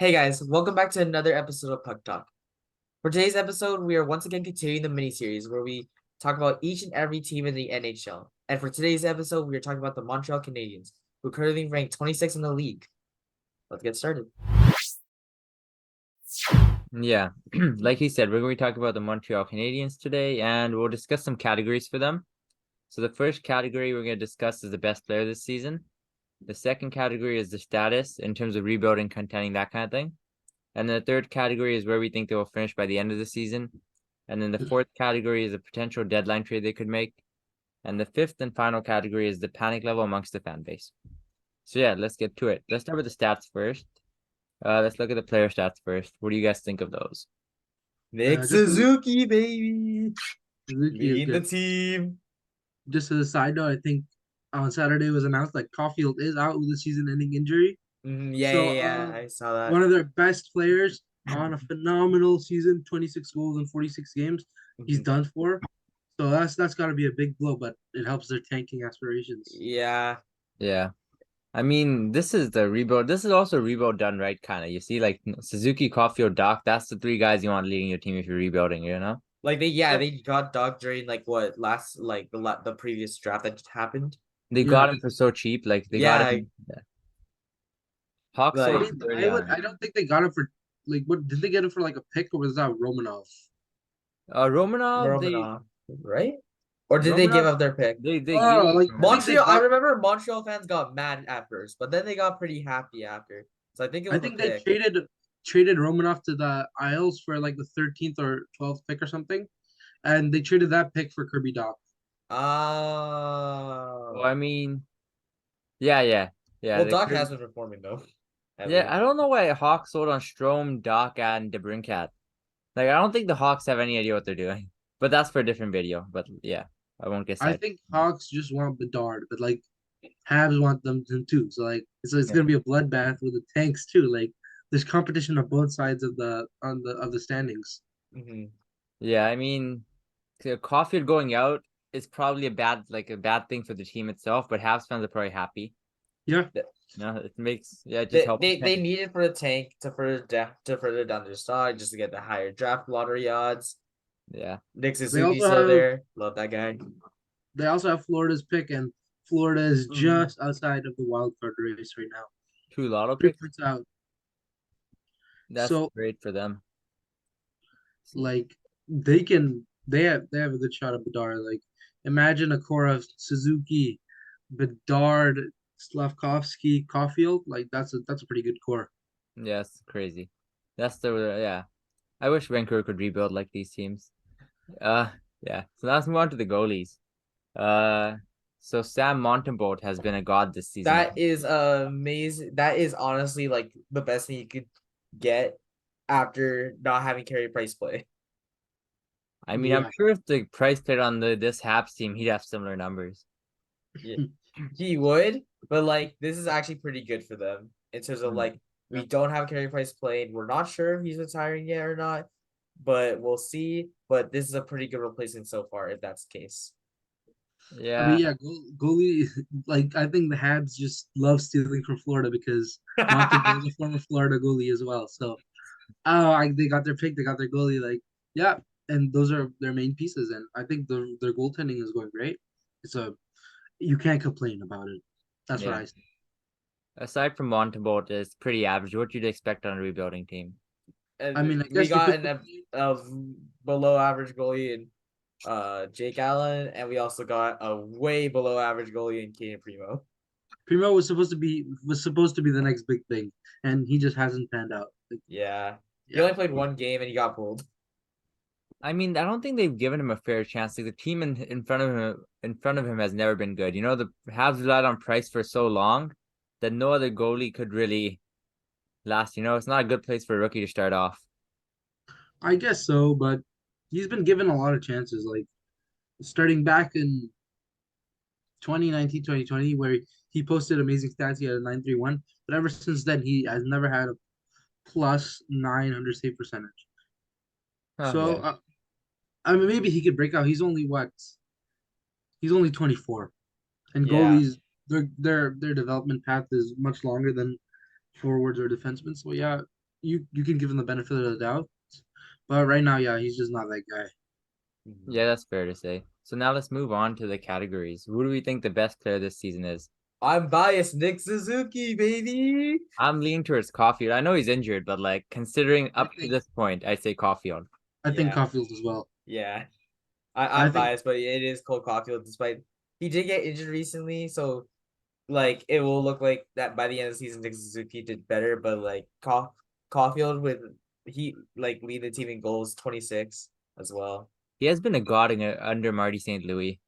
Hey guys, welcome back to another episode of Puck Talk. For today's episode, we are once again continuing the mini-series where we talk about each and every team in the NHL. And for today's episode, we are talking about the Montreal Canadiens, who currently rank 26th in the league. Let's get started. Yeah, like he said, we're going to be talking about the Montreal Canadiens today, and we'll discuss some categories for them. So the first category we're going to discuss is the best player this season. The second category is the status in terms of rebuilding, contending, that kind of thing. And then the third category is where we think they will finish by the end of the season. And then the fourth category is a potential deadline trade they could make. And the fifth and final category is the panic level amongst the fan base. So yeah, let's get to it. Let's start with the stats first. Let's look at the player stats first. What do you guys think of those? Nick Suzuki, baby! Suzuki is Lead the good. team. Just as a side note, I think on Saturday it was announced that Caufield is out with a season-ending injury. Yeah, I saw that. One of their best players on a phenomenal season, 26 goals in 46 games. He's done for. So that's got to be a big blow, but it helps their tanking aspirations. Yeah. Yeah. I mean, this is the rebuild. This is also rebuild done right, kind of. You see, like Suzuki, Caufield, Doc. That's the three guys you want leading your team if you're rebuilding. You know, Like they got Doc during the previous draft that just happened. they got him for so cheap. Like they got him. Yeah. Hawks Like, I sold mean, early on. I don't think they got him for what did they get him for, like a pick, or was that Romanov? Romanov, right? Or did they give Romanov, up their pick? they Oh, gave like Romanov. Montreal, I remember Montreal fans got mad at first, but then they got pretty happy after. So I think it was I think a they pick. traded Romanoff to the Isles for like the 13th or 12th pick or something, and they traded that pick for Kirby Doc. Oh. Well, I mean, yeah. Well, Doc has been performing though. Yeah, I don't know why Hawks sold on Strome, Doc, and DeBrincat. Like, I don't think the Hawks have any idea what they're doing. But that's for a different video. But yeah, I won't get I sidetracked. think Hawks just want Bedard, but like Habs want them too. So like it's gonna be a bloodbath with the tanks too. Like there's competition on both sides of the standings. Yeah, I mean, Caufield going out is probably a bad thing for the team itself, but Habs fans are probably happy. Yeah. No, it just helps. They need it for the tank to further down their stock, just to get the higher draft lottery odds. Yeah. Nick Suzuki's still there. Love that guy. They also have Florida's pick, and Florida is just outside of the wild card race right now. 2 lotto 3 picks. points out. That's great for them. Like they have a good shot at Bedard. Like imagine a core of Suzuki, Bedard, Slavkovsky, Caulfield. Like that's a pretty good core. Yeah, it's crazy. Yeah. I wish Vancouver could rebuild like these teams. Yeah. So let's move on to the goalies. So Sam Montembeault has been a god this season. That is amazing. That is honestly like the best thing you could get after not having Carey Price play. I mean, I'm sure if the Price played on this Habs team, he'd have similar numbers. Yeah, he would, but like this is actually pretty good for them in terms of like we don't have Carey Price playing. We're not sure if he's retiring yet or not, but we'll see. But this is a pretty good replacement so far, if that's the case. Yeah. I mean, yeah, goalie. Like I think the Habs just love stealing from Florida because Montembeault's a former Florida goalie as well. So, they got their pick, they got their goalie. Like, yeah, and those are their main pieces. And I think their goaltending is going great. You can't complain about it. That's what I say. Aside from Montembeault, it's pretty average. What you'd expect on a rebuilding team. And I mean, I we guess got a below average goalie in Jake Allen, and we also got a way below average goalie in Kaden Primo. Primo was supposed to be the next big thing, and he just hasn't panned out. Like, he only played one game and he got pulled. I mean, I don't think they've given him a fair chance. Like the team in front of him has never been good. You know, the Habs relied on Price for so long that no other goalie could really last. You know, it's not a good place for a rookie to start off. I guess so, but he's been given a lot of chances. Like starting back in 2019, 2020, where he posted amazing stats. He had a 931, but ever since then, he has never had a plus 900 save percentage. I mean, maybe he could break out. He's only what? He's only 24, and goalies, their development path is much longer than forwards or defensemen. So yeah, you can give him the benefit of the doubt. But right now, yeah, he's just not that guy. Yeah, that's fair to say. So now let's move on to the categories. Who do we think the best player this season is? I'm biased. Nick Suzuki, baby. I'm leaning towards Caufield. I know he's injured, but like considering up to this point, I say Caufield. I think Yeah. Caufield as well. Yeah. I I'm think biased, but it is Cole Caufield, despite he did get injured recently, so like it will look like that by the end of the season Nick Suzuki did better, but like Caufield with he like lead the team in goals 26 as well. He has been a god under Marty St. Louis.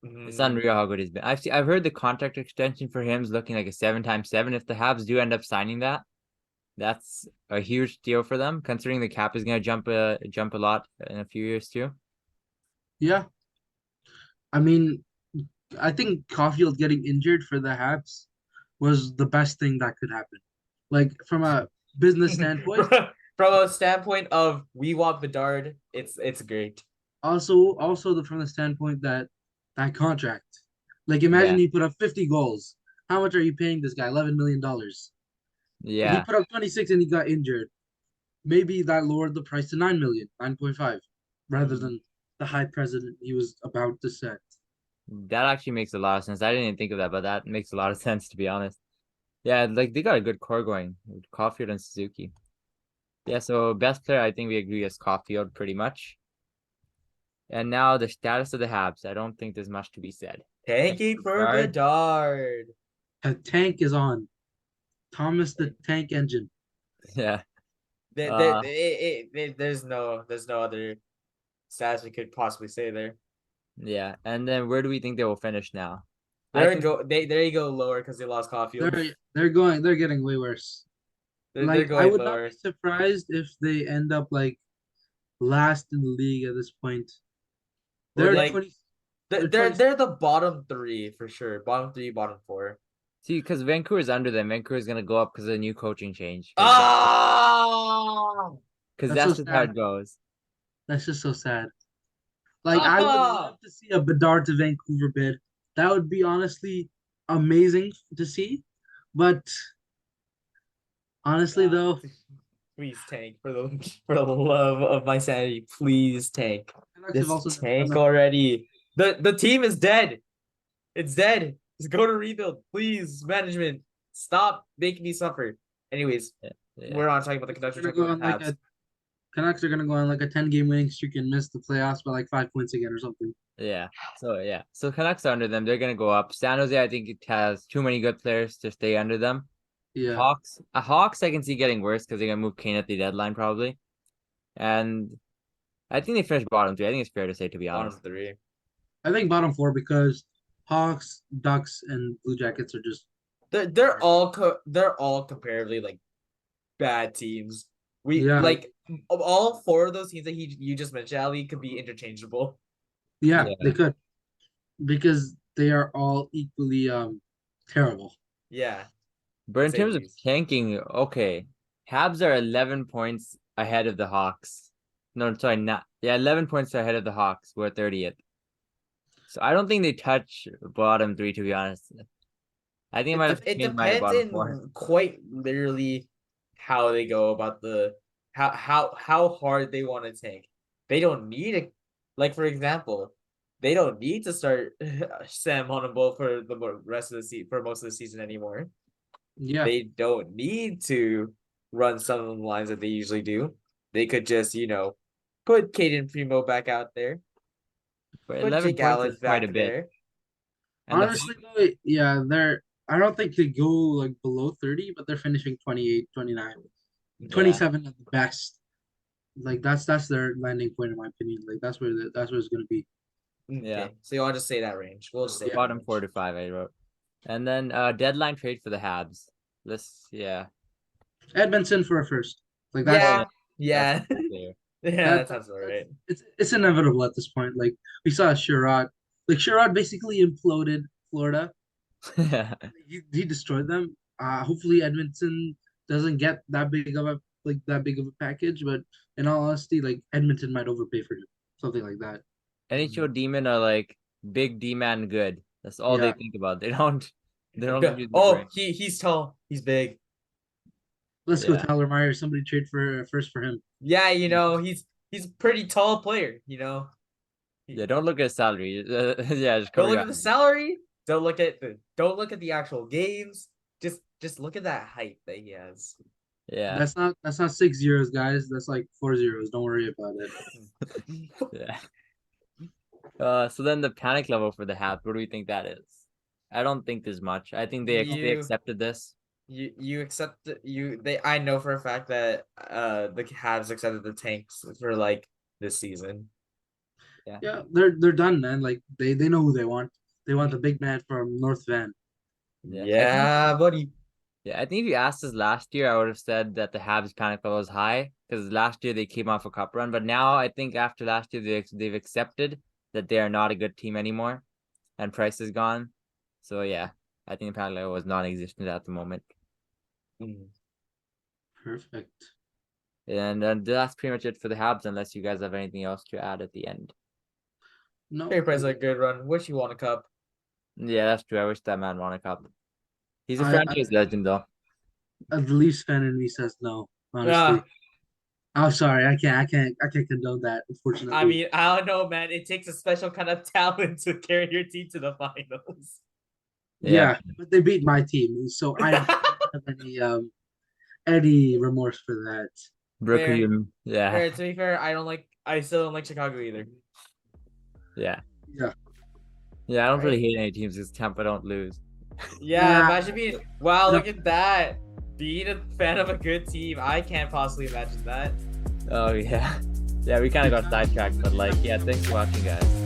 It's unreal how good he's been. I've heard the contract extension for him is looking like a 7x7. If the Habs do end up signing that, that's a huge deal for them, considering the cap is gonna jump a lot in a few years too. yeah. I mean, I think Caufield getting injured for the Habs was the best thing that could happen. Like from a business standpoint, From a standpoint of we want Bedard, it's great. also from the standpoint that contract. Like imagine he put up 50 goals. How much are you paying this guy? $11 million. He Yeah, put up 26 and he got injured. Maybe that lowered the price to 9 million, 9.5, rather than the high precedent he was about to set. that actually makes a lot of sense. I didn't even think of that, but that makes a lot of sense to be honest. Yeah, like they got a good core going with Caufield and Suzuki. Yeah, so best player, I think we agree is Caufield pretty much. And now the status of the Habs. I don't think there's much to be said. Tanky for Bedard. The tank is on. Thomas the Tank Engine. Yeah. There's no other stats we could possibly say there. Yeah. And then where do we think they will finish now? There you go lower because they lost Caufield. They're getting way worse. They're Like going I would lower. not be surprised if they end up like last in the league at this point. They're Like, 20. They're the bottom three for sure. Bottom three, bottom four. See, because Vancouver's under them. Vancouver's gonna go up because of the new coaching change. Oh, Because That's that's so just how sad. it goes. That's just so sad. Like I would love to see a Bedard to Vancouver bid. That would be honestly amazing to see. But honestly though, please tank for the love of my sanity. Please tank. Canucks have also Just never done tank that. already. The team is dead. It's dead. Just go to rebuild, please. Management, stop making me suffer. Anyways, Yeah. we're not talking about the Canucks. We're talking about the Habs. Canucks are gonna go on like a 10-game winning streak and miss the playoffs by like 5 points again or something. Yeah. So Canucks are under them. They're gonna go up. San Jose, I think it has too many good players to stay under them. Yeah. Hawks, I can see getting worse because they're gonna move Kane at the deadline probably. And I think they finished bottom three. I think it's fair to say, to be honest. Bottom three. I think bottom four because Hawks, Ducks, and Blue Jackets are just They're all comparatively like bad teams. Like of all four of those teams that you just mentioned, Ali, could be interchangeable. Yeah, Yeah. they could. Because they are all equally terrible. Yeah. But in Same terms of teams. tanking, okay. Habs are 11 points ahead of the Hawks. No, sorry, not. Yeah, 11 points ahead of the Hawks. We're 30th. So I don't think they touch bottom three, to be honest. I think It depends in quite literally how they go about the how hard they want to tank. They don't need it. Like for example, they don't need to start Sam Honeybull for the rest of the season for most of the season anymore. Yeah. They don't need to run some of the lines that they usually do. They could just, put Caden Primo back out there. But Put 11 Jake points Allen is quite a back bit. there. And honestly, though, yeah, I don't think they go like below 30, but they're finishing 28, 29, 27 at the best. Like that's their landing point in my opinion. Like that's where it's gonna be. Yeah. Okay. So y'all just say that range. We'll just say bottom 4 to 5, I wrote. And then deadline trade for the Habs. Edmunson for a first. Like that's yeah. That sounds all right. It's inevitable at this point. Like we saw Sherrod. Like Sherrod basically imploded Florida. Yeah. He destroyed them. Hopefully Edmonton doesn't get that big of a package, but in all honesty, like Edmonton might overpay for him. Something like that. NHL Demon are like big D-man good. That's all they think about. They don't use the brain. He's tall. He's big. Let's go, Yeah. Tyler Myers. Somebody trade for first for him. Yeah, he's a pretty tall player. Yeah, don't look at his salary. Yeah, just Don't cover look your at the eyes. salary. Don't look at the actual games. Just look at that height that he has. Yeah, That's not 6 zeros, guys. That's like 4 zeros. Don't worry about it. yeah. So then the panic level for the Habs, what do we think that is? I don't think there's much. I think they You- accepted this. You accept I know for a fact that the Habs accepted the tanks for like this season. Yeah, they're done, man. Like they know who they want. They want the big man from North Van. Yeah, Yeah, buddy. Yeah, I think if you asked us last year, I would have said that the Habs panic level was high because last year they came off a cup run. But now I think after last year they've accepted that they are not a good team anymore, and Price is gone. So yeah, I think the panic level was non-existent at the moment. Perfect. And that's pretty much it for the Habs, unless you guys have anything else to add at the end. No, Carey Price had a good run. Wish he won a cup. Yeah, that's true. I wish that man won a cup. He's a I- franchise legend, though. the Leafs fan in me says no. Honestly, Yeah. I'm sorry. I can't condone that. Unfortunately, I mean, I don't know, man. It takes a special kind of talent to carry your team to the finals. yeah, but they beat my team, so I don't have any remorse for that. Brooklyn. Yeah, To be fair, I still don't like Chicago either. yeah. Yeah. Yeah, I don't really Right. hate any teams because Tampa don't lose. Yeah, Nah. imagine being wow, No. look at that. Being a fan of a good team. I can't possibly imagine that. Oh yeah. Yeah, we kind of got sidetracked, but like, yeah, thanks for watching, guys.